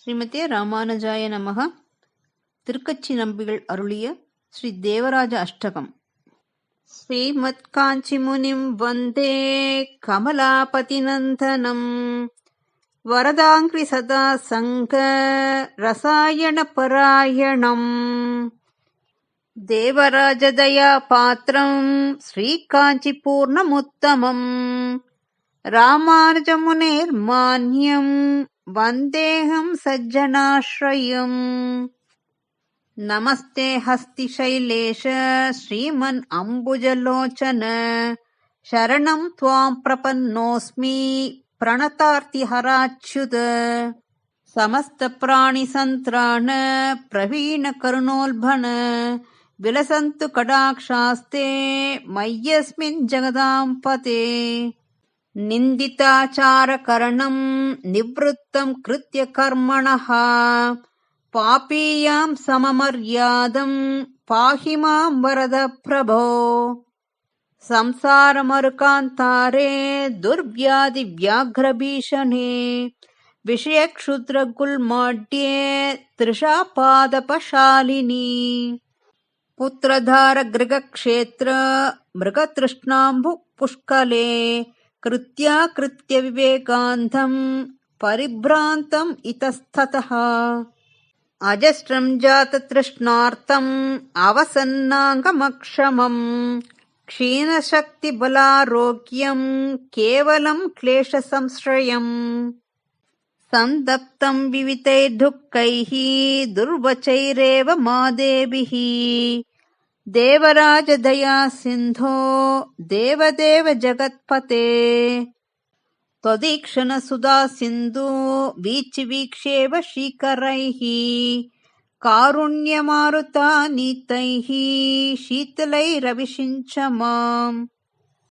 ஸ்ரீமதே ராமானுஜாய நமः. திருக்கச்சி நம்பிகள் அருளிய ஸ்ரீ தேவராஜ அஷ்டகம். ஸ்ரீமத் காஞ்சி முனிம் வந்தே கமலாபதிநந்தனம் வரதாங்கிரி சதா சங்க ரசாயன பராயணம் தேவராஜதயா பாத்திரம் ஸ்ரீ காஞ்சி பூர்ணமுத்தமம் ராமானுஜமுனேர் மான்யம் வந்தேஹம் சஜ்ஜனாஸ்ரயம். நமஸ்தே ஹஸ்தி சைலேஷ ஸ்ரீமன் அம்புஜலோச்சன சரணம் த்வாம் பிரபன்னோஸ்மி பிரணதார்த்தி ஹராச்சுத. சமஸ்த பிராணி சந்திராண பிரவீண கருணோல்பன விலசந்து கடாக்ஷாஸ்தே மய்யஸ்மின் ஜகதாம் பதே. நிந்திதாச்சார கரணம் நிவ்ருத்தம் கிருத்ய கர்மணஹ பாபீயாம் சமமர்யாதம் பாஹி மாம் வரத பிரபோ. சம்சாரமருகாந்தாரே துர்வ்யாதி வியாக்ரபீஷணே விஷயக்ஷுத்ரகுல்மாட்யே த்ரிஷா பாதபசாலினி. புத்திரதார கிருகக்ஷேத்ர மிருகத்ருஷ்ணாம்பு புஷ்கலே கிருத்யா கிருத்ய விவேகாந்தம் பரிப்ராந்தம் இதஸ்ததः. அஜஸ்ரம் ஜாத திருஷ்ணார்த்தம் அவசன்னாங்கமக்ஷமம் க்ஷீணசக்தி பலாரோக்யம் கேவலம் க்லேஷ சம்ஸ்ரயம். சந்தப்தம் விவிதைர்துக்கைः துர்வச்சைரேவ மாதேபிः தேவராஜதயா சிந்தோ தேவதேவ ஜகத்பதே. त्वदीक्षण सुधा सिन्धु वीचि वीक्षेव शीकरैः कारुण्यमारुता नीतैः शीतलैरविषिञ्च माम्.